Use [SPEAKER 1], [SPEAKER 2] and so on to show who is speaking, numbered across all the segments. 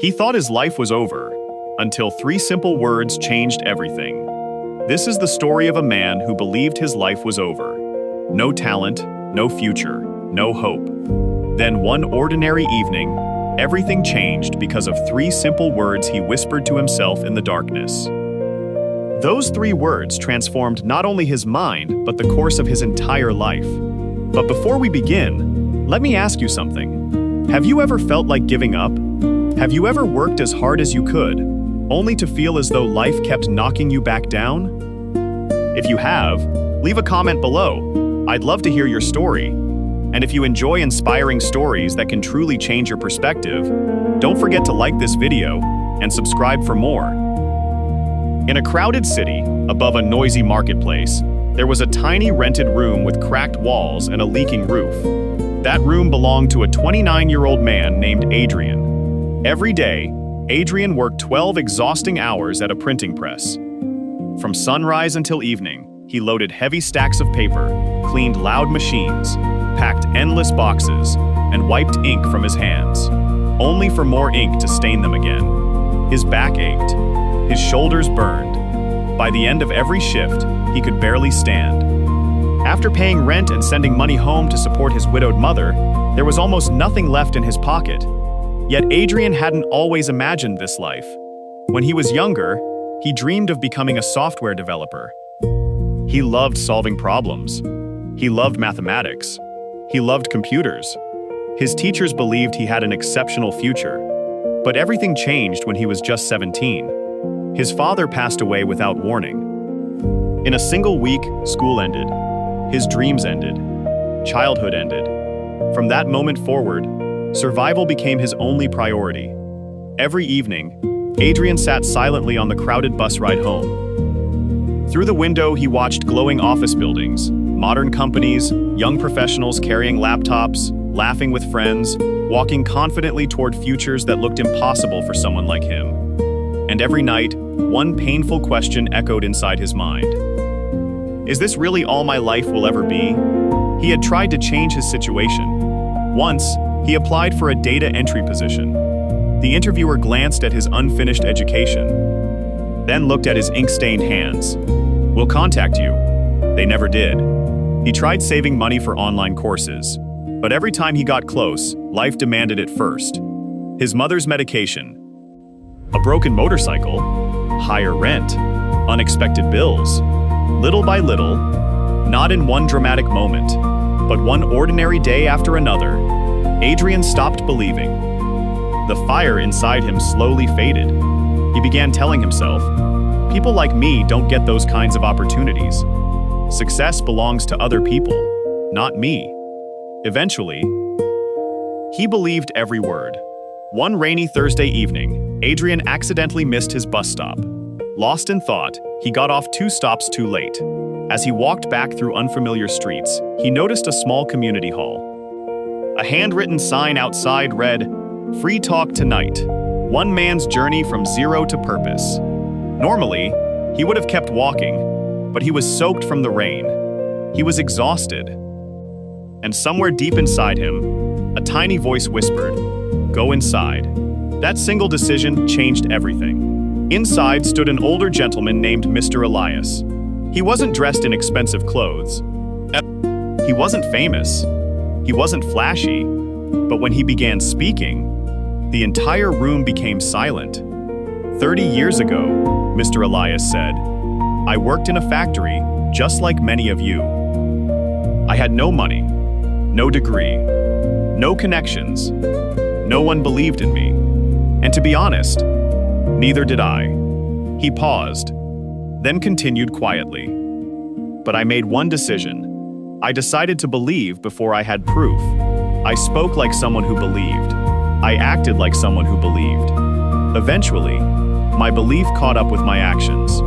[SPEAKER 1] He thought his life was over, until three simple words changed everything. This is the story of a man who believed his life was over. No talent, no future, no hope. Then one ordinary evening, everything changed because of three simple words he whispered to himself in the darkness. Those three words transformed not only his mind, but the course of his entire life. But before we begin, let me ask you something. Have you ever felt like giving up? Have you ever worked as hard as you could, only to feel as though life kept knocking you back down? If you have, leave a comment below. I'd love to hear your story. And if you enjoy inspiring stories that can truly change your perspective, don't forget to like this video and subscribe for more. In a crowded city, above a noisy marketplace, there was a tiny rented room with cracked walls and a leaking roof. That room belonged to a 29-year-old man named Adrian. Every day, Adrian worked 12 exhausting hours at a printing press. From sunrise until evening, he loaded heavy stacks of paper, cleaned loud machines, packed endless boxes, and wiped ink from his hands, only for more ink to stain them again. His back ached. His shoulders burned. By the end of every shift, he could barely stand. After paying rent and sending money home to support his widowed mother, there was almost nothing left in his pocket. Yet Adrian hadn't always imagined this life. When he was younger, he dreamed of becoming a software developer. He loved solving problems. He loved mathematics. He loved computers. His teachers believed he had an exceptional future. But everything changed when he was just 17. His father passed away without warning. In a single week, school ended. His dreams ended. Childhood ended. From that moment forward, survival became his only priority. Every evening, Adrian sat silently on the crowded bus ride home. Through the window, he watched glowing office buildings, modern companies, young professionals carrying laptops, laughing with friends, walking confidently toward futures that looked impossible for someone like him. And every night, one painful question echoed inside his mind. Is this really all my life will ever be? He had tried to change his situation. Once, he applied for a data entry position. The interviewer glanced at his unfinished education, then looked at his ink-stained hands. "We'll contact you." They never did. He tried saving money for online courses, but every time he got close, life demanded it first. His mother's medication, a broken motorcycle, higher rent, unexpected bills. Little by little, not in one dramatic moment, but one ordinary day after another, Adrian stopped believing. The fire inside him slowly faded. He began telling himself, "People like me don't get those kinds of opportunities. Success belongs to other people, not me." Eventually, he believed every word. One rainy Thursday evening, Adrian accidentally missed his bus stop. Lost in thought, he got off 2 stops too late. As he walked back through unfamiliar streets, he noticed a small community hall. A handwritten sign outside read, "Free talk tonight. One man's journey from zero to purpose." Normally, he would have kept walking, but he was soaked from the rain. He was exhausted. And somewhere deep inside him, a tiny voice whispered, "Go inside." That single decision changed everything. Inside stood an older gentleman named Mr. Elias. He wasn't dressed in expensive clothes. He wasn't famous. He wasn't flashy. But when he began speaking, the entire room became silent. 30 years ago, Mr. Elias said, "I worked in a factory just like many of you. I had no money, no degree, no connections. No one believed in me. And to be honest, neither did I." He paused, then continued quietly. "But I made one decision. I decided to believe before I had proof. I spoke like someone who believed. I acted like someone who believed. Eventually, my belief caught up with my actions."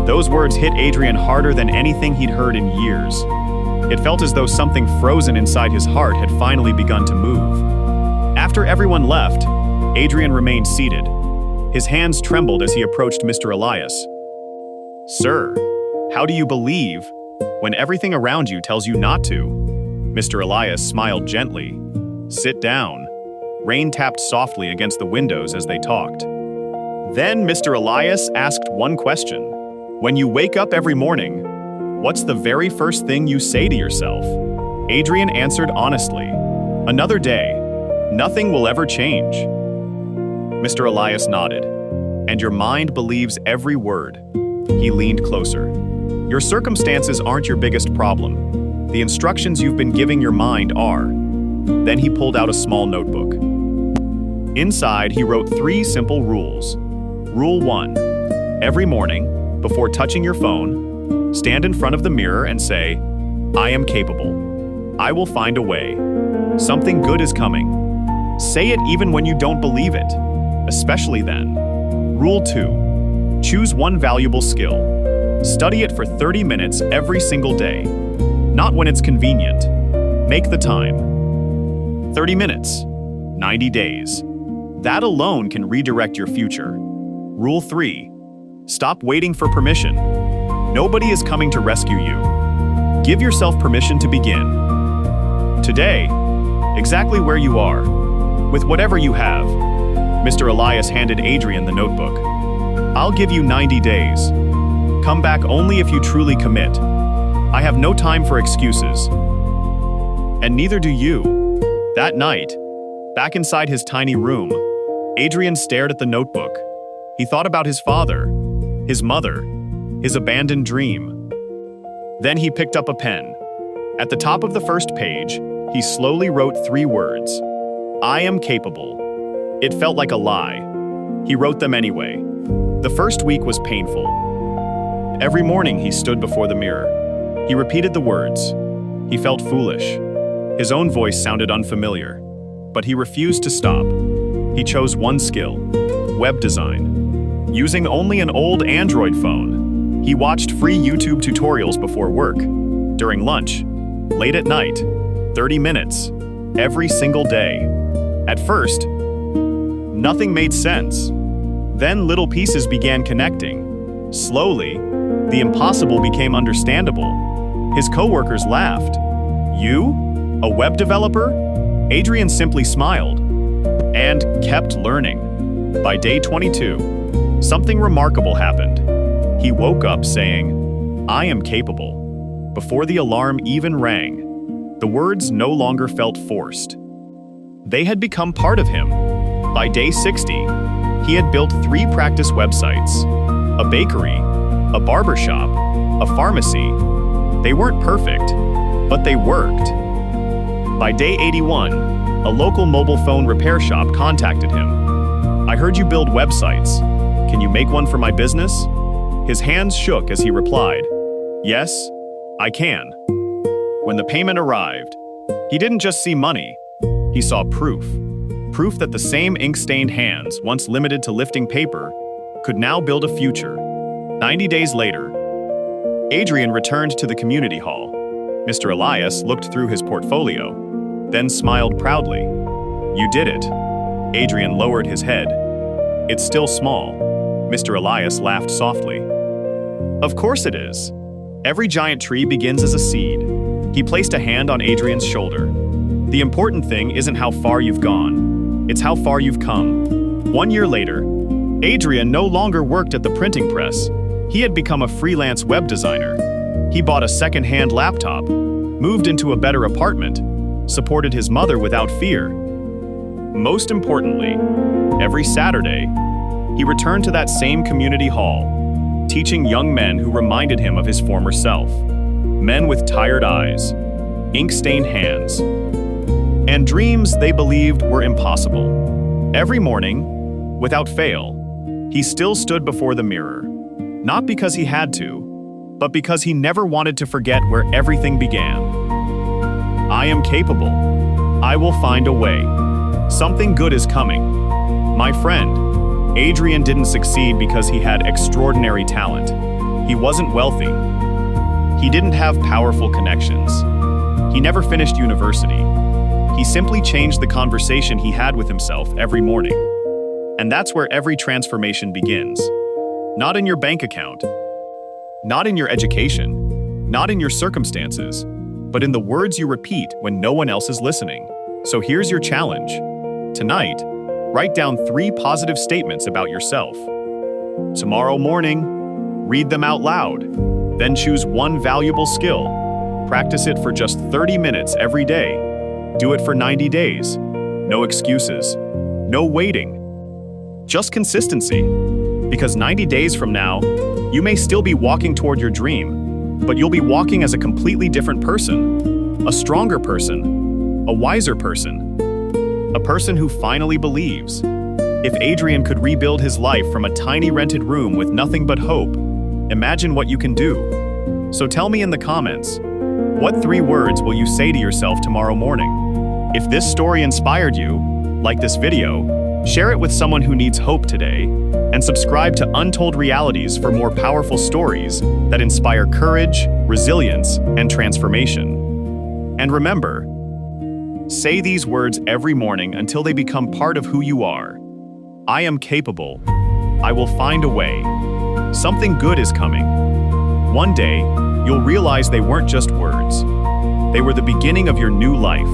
[SPEAKER 1] Those words hit Adrian harder than anything he'd heard in years. It felt as though something frozen inside his heart had finally begun to move. After everyone left, Adrian remained seated. His hands trembled as he approached Mr. Elias. "Sir, how do you believe when everything around you tells you not to?" Mr. Elias smiled gently. "Sit down. Rain tapped softly against the windows as they talked. Then Mr. Elias asked one question. When you wake up every morning, what's the very first thing you say to yourself? Adrian answered honestly, another day. Nothing will ever change. Mr. Elias nodded. And your mind believes every word. He leaned closer. Your circumstances aren't your biggest problem. The instructions you've been giving your mind are. Then he pulled out a small notebook. Inside, he wrote 3 simple rules. Rule 1. Every morning, before touching your phone, stand in front of the mirror and say, I am capable. I will find a way. Something good is coming. Say it even when you don't believe it, especially then. Rule 2. Choose one valuable skill. Study it for 30 minutes every single day. Not when it's convenient. Make the time. 30 minutes. 90 days. That alone can redirect your future. Rule 3. Stop waiting for permission. Nobody is coming to rescue you. Give yourself permission to begin. Today, exactly where you are, with whatever you have. Mr. Elias handed Adrian the notebook. I'll give you 90 days. Come back only if you truly commit. I have no time for excuses. And neither do you. That night, back inside his tiny room, Adrian stared at the notebook. He thought about his father, his mother, his abandoned dream. Then he picked up a pen. At the top of the first page, he slowly wrote 3 words. I am capable. It felt like a lie. He wrote them anyway. The first week was painful. Every morning he stood before the mirror. He repeated the words. He felt foolish. His own voice sounded unfamiliar. But he refused to stop. He chose one skill, web design. Using only an old Android phone, he watched free YouTube tutorials before work, during lunch, late at night, 30 minutes, every single day. At first, nothing made sense. Then little pieces began connecting. Slowly, the impossible became understandable. His coworkers laughed. You? A web developer? Adrian simply smiled and kept learning. By day 22, something remarkable happened. He woke up saying, I am capable. Before the alarm even rang, the words no longer felt forced. They had become part of him. By day 60, he had built 3 practice websites, a bakery, a barbershop, a pharmacy. They weren't perfect, but they worked. By day 81, a local mobile phone repair shop contacted him. I heard you build websites. Can you make one for my business? His hands shook as he replied, Yes, I can. When the payment arrived, he didn't just see money, he saw proof. Proof that the same ink-stained hands, once limited to lifting paper, could now build a future. 90 days later, Adrian returned to the community hall. Mr. Elias looked through his portfolio, then smiled proudly. You did it. Adrian lowered his head. It's still small. Mr. Elias laughed softly. Of course it is. Every giant tree begins as a seed. He placed a hand on Adrian's shoulder. The important thing isn't how far you've gone. It's how far you've come. 1 year later, Adrian no longer worked at the printing press. He had become a freelance web designer. He bought a second-hand laptop, moved into a better apartment, supported his mother without fear. Most importantly, every Saturday, he returned to that same community hall, teaching young men who reminded him of his former self. Men with tired eyes, ink-stained hands, and dreams they believed were impossible. Every morning, without fail, he still stood before the mirror, not because he had to, but because he never wanted to forget where everything began. I am capable. I will find a way. Something good is coming. My friend, Adrian didn't succeed because he had extraordinary talent. He wasn't wealthy. He didn't have powerful connections. He never finished university. He simply changed the conversation he had with himself every morning. And that's where every transformation begins. Not in your bank account, not in your education, not in your circumstances, but in the words you repeat when no one else is listening. So here's your challenge. Tonight, write down 3 positive statements about yourself. Tomorrow morning, read them out loud. Then choose one valuable skill. Practice it for just 30 minutes every day. Do it for 90 days. No excuses. No waiting. Just consistency. Because 90 days from now, you may still be walking toward your dream, but you'll be walking as a completely different person. A stronger person. A wiser person. A person who finally believes. If Adrian could rebuild his life from a tiny rented room with nothing but hope, imagine what you can do. So tell me in the comments, what 3 words will you say to yourself tomorrow morning? If this story inspired you, like this video, share it with someone who needs hope today, and subscribe to Untold Realities for more powerful stories that inspire courage, resilience, and transformation. And remember, say these words every morning until they become part of who you are. I am capable. I will find a way. Something good is coming. One day, you'll realize they weren't just words. They were the beginning of your new life.